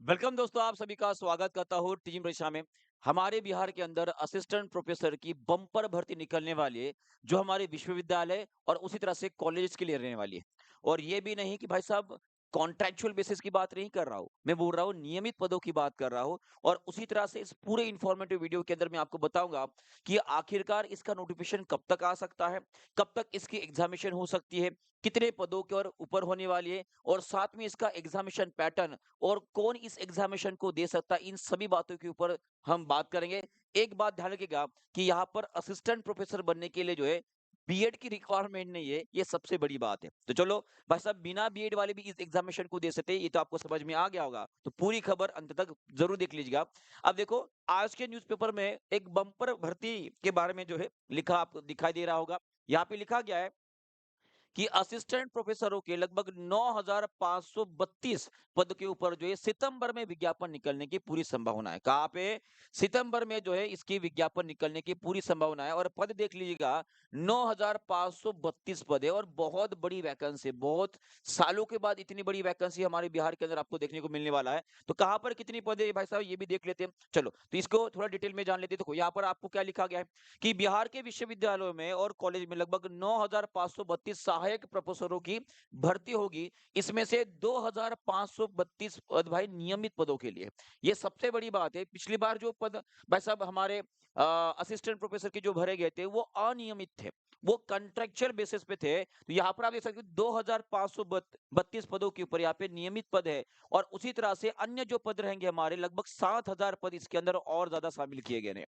Welcome दोस्तों, आप सभी का स्वागत करता हूँ टीम परीक्षा में। हमारे बिहार के अंदर असिस्टेंट प्रोफेसर की बम्पर भर्ती निकलने वाली है, जो हमारे विश्वविद्यालय और उसी तरह से कॉलेज के लिए रहने वाली है। और ये भी नहीं कि भाई साहब कॉन्ट्रैक्चुअल बेसिस की बात नहीं कर रहा हूँ, मैं बोल रहा हूँ नियमित पदों की बात कर रहा हूँ। और उसी तरह से इस पूरे इन्फॉर्मेटिव वीडियो के अंदर मैं आपको बताऊंगा कि आखिरकार इसका नोटिफिकेशन कब तक आ सकता है, कब तक इसकी एग्जामिनेशन हो सकती है, कितने पदों के और ऊपर होने वाली है, और साथ में इसका एग्जामिनेशन पैटर्न और कौन इस एग्जामिनेशन को दे सकता है, इन सभी बातों के ऊपर हम बात करेंगे। एक बात ध्यान रखिएगा कि यहाँ पर असिस्टेंट प्रोफेसर बनने के लिए जो है बीएड की रिक्वायरमेंट नहीं है, ये सबसे बड़ी बात है। तो चलो भाई साहब, बिना बीएड वाले भी इस एग्जामिनेशन को दे सकते हैं, ये तो आपको समझ में आ गया होगा। तो पूरी खबर अंत तक जरूर देख लीजिएगा। अब देखो, आज के न्यूज़पेपर में एक बम्पर भर्ती के बारे में जो है लिखा, आपको दिखाई दे रहा होगा। यहाँ पे लिखा गया है कि असिस्टेंट प्रोफेसरों के लगभग 9,532 पद के ऊपर जो है सितंबर में विज्ञापन निकलने की पूरी संभावना है। कहाँ पे? सितंबर में जो है इसकी विज्ञापन निकलने की पूरी संभावना है। और पद देख लीजिएगा, 9,532 पद है और बहुत बड़ी वैकेंसी, बहुत सालों के बाद इतनी बड़ी वैकेंसी हमारे बिहार के अंदर आपको देखने को मिलने वाला है। तो कहाँ पर कितनी पद है भाई साहब, ये भी देख लेते हैं। चलो, तो इसको थोड़ा डिटेल में जान लेते हैं। देखो यहाँ पर आपको क्या लिखा गया है कि बिहार के विश्वविद्यालयों में और कॉलेज में लगभग 9,532 सहायक प्रोफेसरों की भर्ती होगी। इसमें से 2,532 पद भाई नियमित पदों के लिए। ये सबसे बड़ी बात है। पिछली बार जो पद भाई साहब हमारे असिस्टेंट प्रोफेसर के जो भरे गए थे वो अनियमित थे, वो कॉन्ट्रेक्चुअल बेसिस पे थे। तो यहाँ पर आप देख सकते हो 2,532 पदों के ऊपर यहाँ पे नियमित पद है। और उसी तरह से अन्य जो पद रहेंगे हमारे, लगभग 7,000 पद इसके अंदर और ज्यादा शामिल किए गए हैं।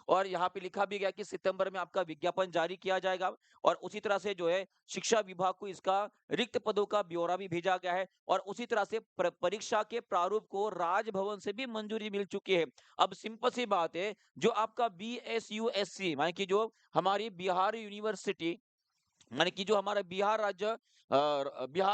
और यहाँ पे लिखा भी गया कि सितंबर में आपका विज्ञापन जारी किया जाएगा। और उसी तरह से जो है शिक्षा विभाग को इसका रिक्त पदों का ब्यौरा भी भेजा गया है। और उसी तरह से परीक्षा के प्रारूप को राजभवन से भी मंजूरी मिल चुकी है। अब सिंपल सी बात है, जो आपका BSUSC माने कि जो हमारी बिहार यूनिवर्सिटी, माने कि जो हमारा बिहार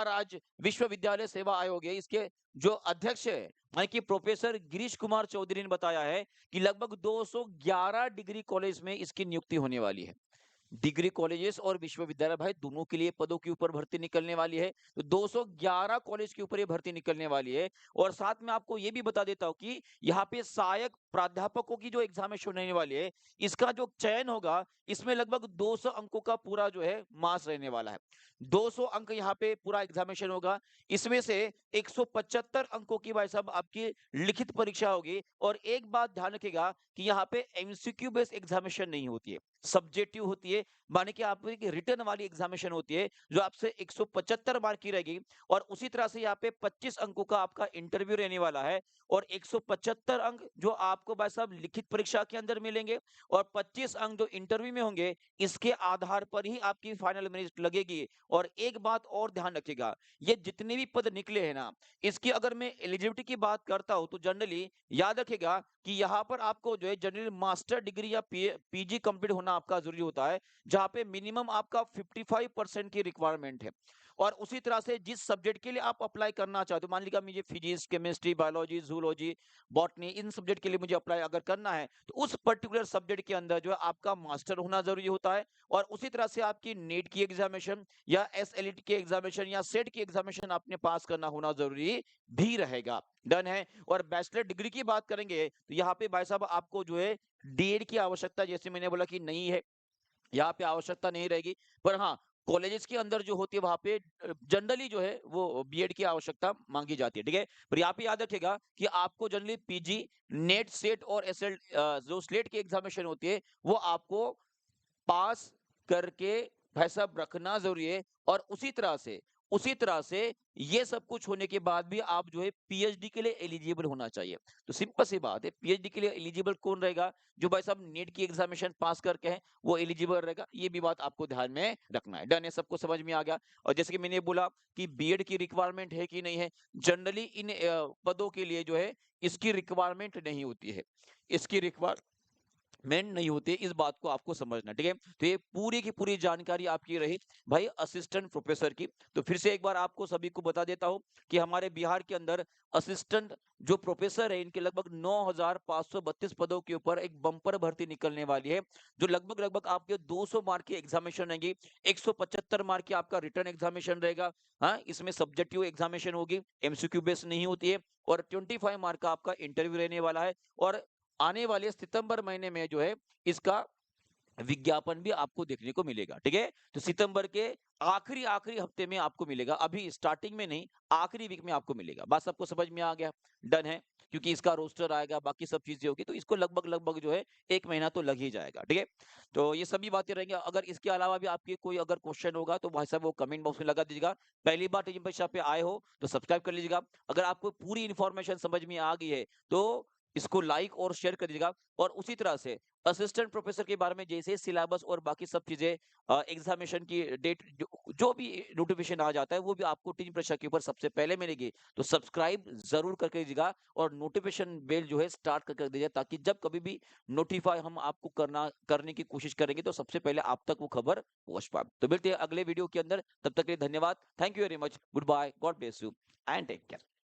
राज्य विश्वविद्यालय सेवा आयोग है, इसके जो अध्यक्ष है माने कि प्रोफेसर गिरीश कुमार चौधरी ने बताया है कि लगभग 211 डिग्री कॉलेज में इसकी नियुक्ति होने वाली है। डिग्री कॉलेजेस और विश्वविद्यालय भाई दोनों के लिए पदों के ऊपर भर्ती निकलने वाली है। तो 211 कॉलेज के ऊपर ये भर्ती निकलने वाली है। और साथ में आपको ये भी बता देता हूँ कि यहाँ पे सहायक प्राध्यापकों की जो एग्जामिनेशन होने वाली है, इसका जो चयन होगा, इसमें लगभग 200 अंकों का पूरा जो है मास रहने वाला है। 200 अंक यहाँ पे पूरा एग्जामिनेशन होगा। इसमें से 175 अंकों की भाई साहब आपकी लिखित परीक्षा होगी। और एक बात ध्यान रखिएगा कि यहाँ पे एमसीक्यू बेस्ड एग्जामिनेशन नहीं होती है, सब्जेक्टिव होती है। माने कि आपकी रिटर्न वाली एग्जामिनेशन होती है, जो आपसे 175 मार्क की रहेगी। और उसी तरह से यहाँ पे 25 अंकों का आपका इंटरव्यू रहने वाला है। और 175 अंक जो आपको भाई साहब लिखित परीक्षा के अंदर मिलेंगे, और 25 अंक जो इंटरव्यू में होंगे, इसके आधार पर ही आपकी फाइनल मेरिट लगेगी। और एक बात और ध्यान रखिएगा, ये जितने भी पद निकले हैं ना, इसकी अगर मैं एलिजिबिलिटी की बात करता हूं तो जनरली याद रखिएगा कि यहाँ पर आपको जो है जनरली मास्टर डिग्री या पीजी कंप्लीट होना आपका जरूरी होता है, जहाँ पे मिनिमम आपका 55% की रिक्वायरमेंट है। और उसी तरह से जिस सब्जेक्ट के लिए आप अप्लाई करना चाहते हो, मान लीजिए मुझे physics, chemistry, biology, zoology, botany, इन सब्जेक्ट के लिए मुझे अप्लाई अगर करना है, तो उस पर्टिकुलर सब्जेक्ट के अंदर जो है आपका मास्टर होना जरूरी होता है। और उसी तरह से आपकी नीट की एग्जामिनेशन या SLET की एग्जामिनेशन या सेट की एग्जामिनेशन आपने पास करना होना जरूरी भी रहेगा। डन है। और बैचलर डिग्री की बात करेंगे तो यहाँ पे भाई साहब आपको जो है डीएड की आवश्यकता, जैसे मैंने बोला कि नहीं है, यहाँ पे आवश्यकता नहीं रहेगी। पर हाँ, कॉलेजेस के अंदर जो होती है वहां पे जनरली जो है वो बीएड की आवश्यकता मांगी जाती है। ठीक है। पर यहाँ पे याद रखेगा कि आपको जनरली पीजी, नेट, सेट और एसएल जो स्लेट की एग्जामिनेशन होती है, वो आपको पास करके भाई साहब रखना जरूरी है। और उसी तरह से ये सब कुछ होने के बाद भी आप जो है पीएचडी के लिए एलिजिबल होना चाहिए। तो सिंपल सी बात है, पीएचडी के लिए एलिजिबल कौन रहेगा? जो भाई साहब नीट की एग्जामिनेशन पास करके हैं, वो एलिजिबल रहेगा। ये भी बात आपको ध्यान में रखना है। डन है, सबको समझ में आ गया। और जैसे कि मैंने बोला कि बीएड की रिक्वायरमेंट है कि नहीं है, जनरली इन पदों के लिए जो है इसकी रिक्वायरमेंट नहीं होती है। इसकी मेंट नहीं होते, इस बात को आपको समझना है, ठीक है। तो ये पूरी की पूरी जानकारी आपकी रही भाई असिस्टेंट प्रोफेसर की। तो फिर से एक बार आपको सभी को बता देता हूँ कि हमारे बिहार के अंदर असिस्टेंट जो प्रोफेसर है इनके लगभग 9,532 पदों के ऊपर एक बम्पर भर्ती निकलने वाली है, जो लगभग लगभग आपके 200 मार्क की एग्जामिनेशन रहेगी, 175 मार्क की आपका रिटर्न एग्जामिनेशन रहेगा। हाँ, इसमें सब्जेक्टिव एग्जामिनेशन होगी, एमसीक्यू बेस नहीं होती है, और 25 मार्क का आपका इंटरव्यू रहने वाला है। और आने वाले सितंबर महीने में जो है इसका विज्ञापन भी आपको देखने को मिलेगा, ठीक है। तो सितंबर के आखिरी आखिरी हफ्ते में आपको मिलेगा, अभी स्टार्टिंग में नहीं, आखिरी वीक में आपको मिलेगा। बात सबको समझ में आ गया? डन है। क्योंकि इसका रोस्टर आएगा, बाकी सब चीजें होगी, तो इसको लगभग लगभग जो है 1 महीना तो लग ही जाएगा, ठीक है। तो ये सभी बातें रहेंगी। अगर इसके अलावा भी आपके कोई अगर क्वेश्चन होगा तो भाई साहब वो कमेंट बॉक्स में लगा दीजिएगा। पहली बार टीचिंग परीक्षा पे आए हो तो सब्सक्राइब कर लीजिएगा। अगर आपको पूरी इन्फॉर्मेशन समझ में आ गई है तो इसको लाइक और शेयर कर दीजिएगा। और उसी तरह से असिस्टेंट प्रोफेसर के बारे में जैसे सिलेबस और बाकी सब चीजें, एग्जामिनेशन की डेट, जो भी नोटिफिकेशन आ जाता है वो भी आपको टीचिंग परीक्षा के ऊपर सबसे पहले मिलेगी। तो सब्सक्राइब जरूर करके दीजिएगा और नोटिफिकेशन बेल जो है स्टार्ट कर दीजिए, ताकि जब कभी भी नोटिफाई हम आपको करने की कोशिश करेंगे तो सबसे पहले आप तक वो खबर पहुंच पाए। तो मिलते हैं अगले वीडियो के अंदर, तब तक के लिए धन्यवाद। Thank you very much, goodbye, God bless you and take care.